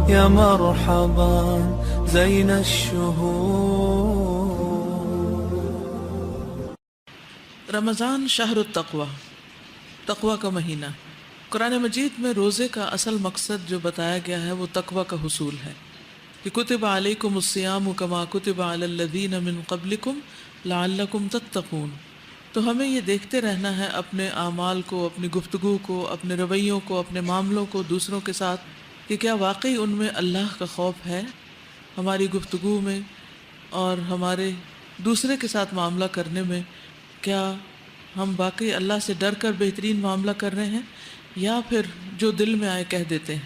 يا مرحبا زين الشهور. رمضان شہر التقوی، تقوی کا مہینہ۔ قرآن مجید میں روزے کا اصل مقصد جو بتایا گیا ہے وہ تقوی کا حصول ہے کہ کتب علیکم الصیام کما کتب علی الذین من قبلکم لعلکم تتقون۔ تو ہمیں یہ دیکھتے رہنا ہے اپنے اعمال کو، اپنی گفتگو کو، اپنے رویوں کو، اپنے معاملوں کو دوسروں کے ساتھ کہ کیا واقعی ان میں اللہ کا خوف ہے ہماری گفتگو میں اور ہمارے دوسرے کے ساتھ معاملہ کرنے میں، کیا ہم واقعی اللہ سے ڈر کر بہترین معاملہ کر رہے ہیں یا پھر جو دل میں آئے کہہ دیتے ہیں۔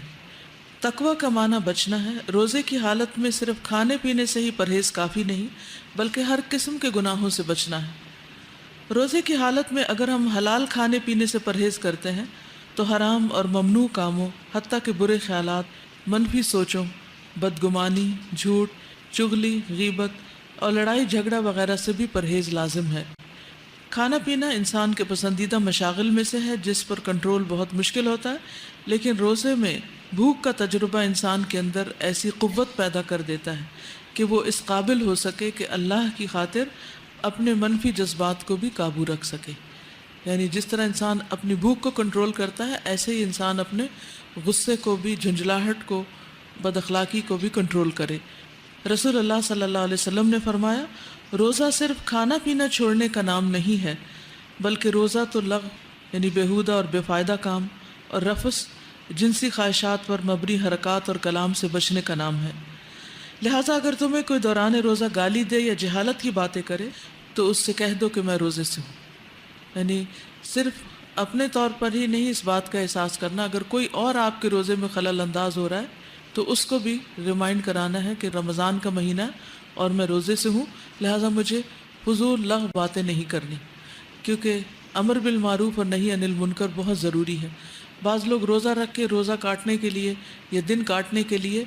تقوی کا معنی بچنا ہے۔ روزے کی حالت میں صرف کھانے پینے سے ہی پرہیز کافی نہیں بلکہ ہر قسم کے گناہوں سے بچنا ہے۔ روزے کی حالت میں اگر ہم حلال کھانے پینے سے پرہیز کرتے ہیں تو حرام اور ممنوع کاموں، حتیٰ کہ برے خیالات، منفی سوچوں، بدگمانی، جھوٹ، چغلی، غیبت اور لڑائی جھگڑا وغیرہ سے بھی پرہیز لازم ہے۔ کھانا پینا انسان کے پسندیدہ مشاغل میں سے ہے جس پر کنٹرول بہت مشکل ہوتا ہے، لیکن روزے میں بھوک کا تجربہ انسان کے اندر ایسی قوت پیدا کر دیتا ہے کہ وہ اس قابل ہو سکے کہ اللہ کی خاطر اپنے منفی جذبات کو بھی قابو رکھ سکے۔ یعنی جس طرح انسان اپنی بھوک کو کنٹرول کرتا ہے، ایسے ہی انسان اپنے غصے کو بھی، جھنجھلاہٹ کو، بد اخلاقی کو بھی کنٹرول کرے۔ رسول اللہ صلی اللہ علیہ وسلم نے فرمایا، روزہ صرف کھانا پینا چھوڑنے کا نام نہیں ہے بلکہ روزہ تو لغو یعنی بیہودہ اور بے فائدہ کام اور رفث جنسی خواہشات پر مبنی حرکات اور کلام سے بچنے کا نام ہے۔ لہٰذا اگر تمہیں کوئی دوران روزہ گالی دے یا جہالت کی باتیں کرے تو اس سے کہہ دو کہ میں روزے سے ہوں۔ یعنی صرف اپنے طور پر ہی نہیں اس بات کا احساس کرنا، اگر کوئی اور آپ کے روزے میں خلل انداز ہو رہا ہے تو اس کو بھی ریمائنڈ کرانا ہے کہ رمضان کا مہینہ ہے اور میں روزے سے ہوں، لہٰذا مجھے فضول لغو باتیں نہیں کرنی، کیونکہ امر بالمعروف اور نہی عن المنکر بہت ضروری ہے۔ بعض لوگ روزہ رکھ کے روزہ کاٹنے کے لیے یا دن کاٹنے کے لیے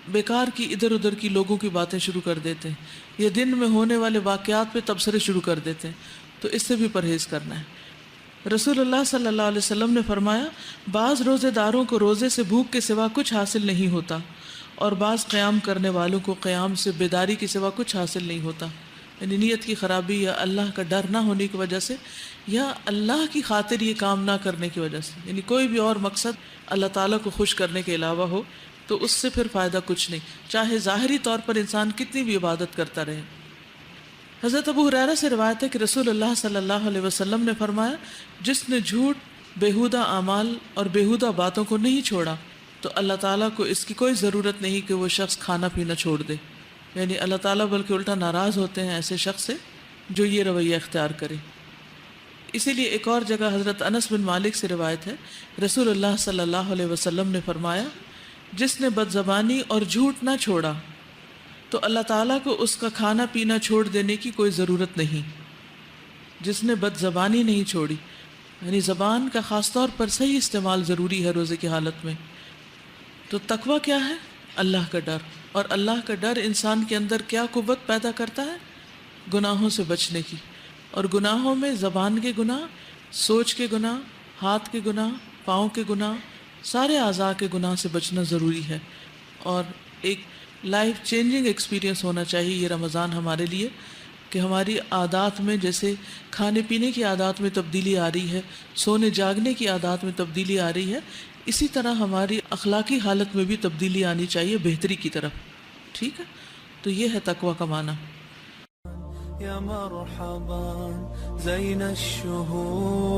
بیکار کی ادھر ادھر کی لوگوں کی باتیں شروع کر دیتے ہیں یا دن میں ہونے والے واقعات پہ تبصرے شروع کر دیتے ہیں، تو اس سے بھی پرہیز کرنا ہے۔ رسول اللہ صلی اللہ علیہ وسلم نے فرمایا، بعض روزے داروں کو روزے سے بھوک کے سوا کچھ حاصل نہیں ہوتا اور بعض قیام کرنے والوں کو قیام سے بیداری کے سوا کچھ حاصل نہیں ہوتا۔ یعنی نیت کی خرابی یا اللہ کا ڈر نہ ہونے کی وجہ سے یا اللہ کی خاطر یہ کام نہ کرنے کی وجہ سے، یعنی کوئی بھی اور مقصد اللہ تعالیٰ کو خوش کرنے کے علاوہ ہو تو اس سے پھر فائدہ کچھ نہیں، چاہے ظاہری طور پر انسان کتنی بھی عبادت کرتا رہے۔ حضرت ابو ہریرہ سے روایت ہے کہ رسول اللہ صلی اللہ علیہ وسلم نے فرمایا، جس نے جھوٹ، بیہودہ اعمال اور بیہودہ باتوں کو نہیں چھوڑا تو اللہ تعالیٰ کو اس کی کوئی ضرورت نہیں کہ وہ شخص کھانا پینا چھوڑ دے۔ یعنی اللہ تعالیٰ بلکہ الٹا ناراض ہوتے ہیں ایسے شخص سے جو یہ رویہ اختیار کرے۔ اسی لیے ایک اور جگہ حضرت انس بن مالک سے روایت ہے، رسول اللہ صلی اللہ علیہ وسلم نے فرمایا، جس نے بد زبانی اور جھوٹ نہ چھوڑا تو اللہ تعالیٰ کو اس کا کھانا پینا چھوڑ دینے کی کوئی ضرورت نہیں۔ جس نے بد زبانی نہیں چھوڑی، یعنی زبان کا خاص طور پر صحیح استعمال ضروری ہے روزے کی حالت میں۔ تو تقویٰ کیا ہے؟ اللہ کا ڈر۔ اور اللہ کا ڈر انسان کے اندر کیا قوت پیدا کرتا ہے؟ گناہوں سے بچنے کی۔ اور گناہوں میں زبان کے گناہ، سوچ کے گناہ، ہاتھ کے گناہ، پاؤں کے گناہ، سارے اعضاء کے گناہ سے بچنا ضروری ہے۔ اور ایک لائف چینجنگ ایکسپیرینس ہونا چاہیے یہ رمضان ہمارے لیے، کہ ہماری عادات میں جیسے کھانے پینے کی عادات میں تبدیلی آ رہی ہے، سونے جاگنے کی عادات میں تبدیلی آ رہی ہے، اسی طرح ہماری اخلاقی حالت میں بھی تبدیلی آنی چاہیے بہتری کی طرف۔ ٹھیک ہے، تو یہ ہے تقویٰ کا معنی۔ يا مرحبا زين الشهور.